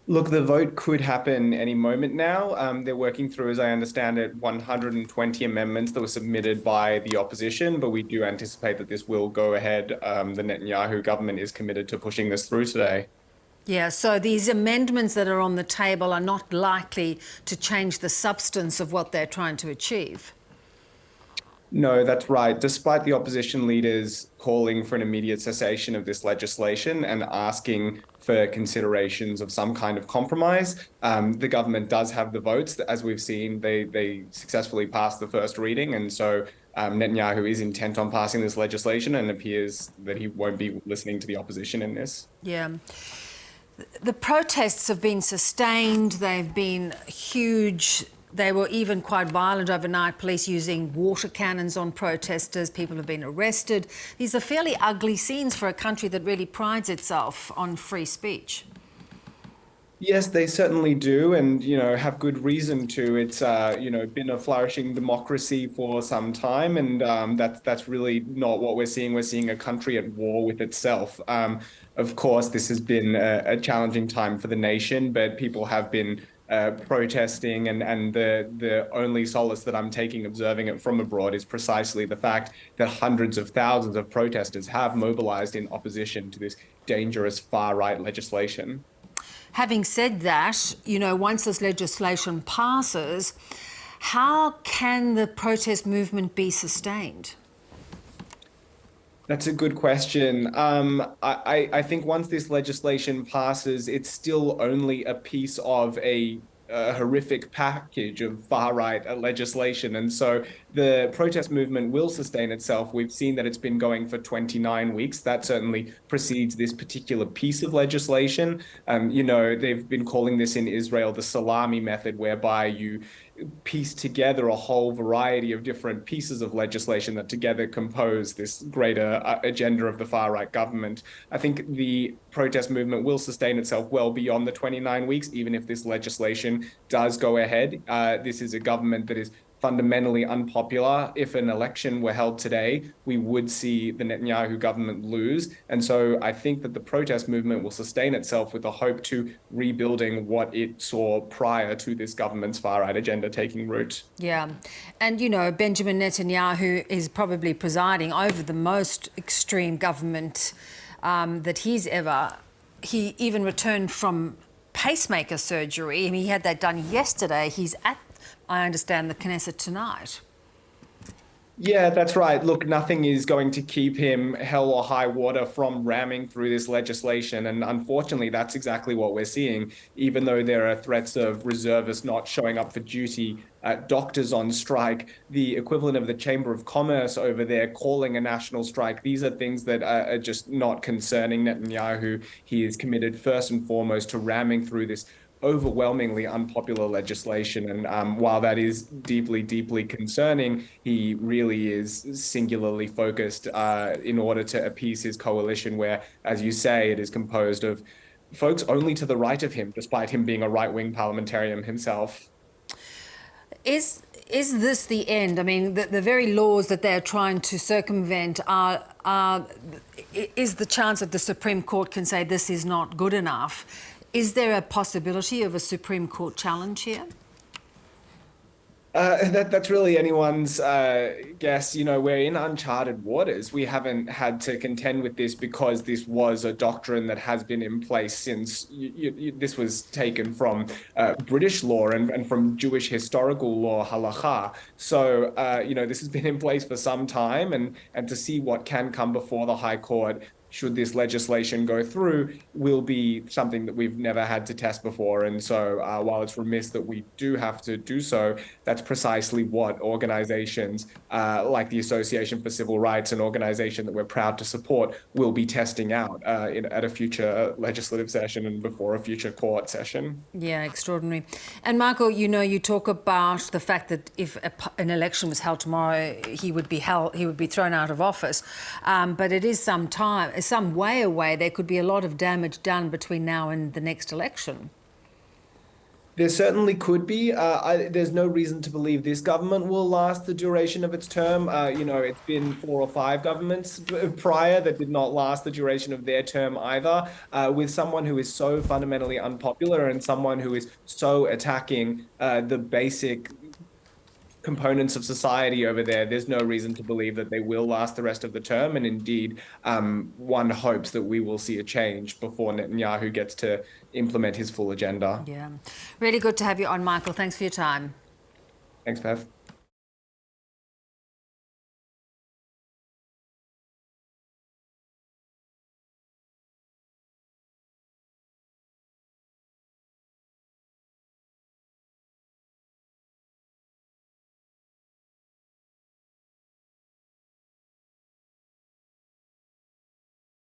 Look, the vote could happen any moment now. They're working through, as I understand it, 120 amendments that were submitted by the opposition, but we do anticipate that this will go ahead. The Netanyahu government is committed to pushing this through today. Yeah, so these amendments that are on the table are not likely to change the substance of what they're trying to achieve. No, that's right. Despite the opposition leaders calling for an immediate cessation of this legislation and asking for considerations of some kind of compromise, the government does have the votes. As we've seen, they successfully passed the first reading, and so Netanyahu is intent on passing this legislation, and appears that he won't be listening to the opposition in this. Yeah. The protests have been sustained. They've been huge. They were even quite violent overnight, police using water cannons on protesters. People have been arrested. These are fairly ugly scenes for a country that really prides itself on free speech. Yes, they certainly do, and have good reason to. It's been a flourishing democracy for some time, and that's really not what we're seeing. We're seeing a country at war with itself. Of course, this has been a challenging time for the nation, but people have been protesting, and the only solace that I'm taking observing it from abroad is precisely the fact that hundreds of thousands of protesters have mobilized in opposition to this dangerous far-right legislation. Having said that, once this legislation passes, how can the protest movement be sustained? That's a good question. I think once this legislation passes, it's still only a piece of a horrific package of far-right legislation. And so the protest movement will sustain itself. We've seen that it's been going for 29 weeks. That certainly precedes this particular piece of legislation. They've been calling this in Israel the salami method, whereby you piece together a whole variety of different pieces of legislation that together compose this greater agenda of the far-right government. I think the protest movement will sustain itself well beyond the 29 weeks, even if this legislation does go ahead. This is a government that is fundamentally unpopular. If an election were held today, we would see the Netanyahu government lose. And so I think that the protest movement will sustain itself with the hope to rebuilding what it saw prior to this government's far-right agenda taking root. Yeah. And, Benjamin Netanyahu is probably presiding over the most extreme government that he's ever. He even returned from pacemaker surgery. I mean, he had that done yesterday. He's at, I understand, the Knesset tonight. Yeah, that's right. Look, nothing is going to keep him hell or high water from ramming through this legislation. And unfortunately, that's exactly what we're seeing. Even though there are threats of reservists not showing up for duty, doctors on strike, the equivalent of the Chamber of Commerce over there calling a national strike. These are things that are just not concerning Netanyahu. He is committed first and foremost to ramming through this overwhelmingly unpopular legislation. And while that is deeply, deeply concerning, he really is singularly focused in order to appease his coalition, where, as you say, it is composed of folks only to the right of him, despite him being a right-wing parliamentarian himself. Is this the end? I mean, the very laws that they're trying to circumvent is the chance that the Supreme Court can say this is not good enough. Is there a possibility of a Supreme Court challenge here? That's really anyone's guess. We're in uncharted waters. We haven't had to contend with this because this was a doctrine that has been in place since this was taken from British law and from Jewish historical law, halakha. So, this has been in place for some time, and to see what can come before the High Court should this legislation go through, will be something that we've never had to test before. And so while it's remiss that we do have to do so, that's precisely what organizations like the Association for Civil Rights, an organization that we're proud to support, will be testing out at a future legislative session and before a future court session. Yeah, extraordinary. And Michael, you talk about the fact that if an election was held tomorrow, he would be thrown out of office. But it is some way away. There could be a lot of damage done between now and the next election. There certainly could be. There's no reason to believe this government will last the duration of its term. It's been 4 or 5 governments prior that did not last the duration of their term either. With someone who is so fundamentally unpopular and someone who is so attacking the basic components of society over there, there's no reason to believe that they will last the rest of the term. And indeed, one hopes that we will see a change before Netanyahu gets to implement his full agenda. Yeah. Really good to have you on, Michael. Thanks for your time. Thanks, Bev.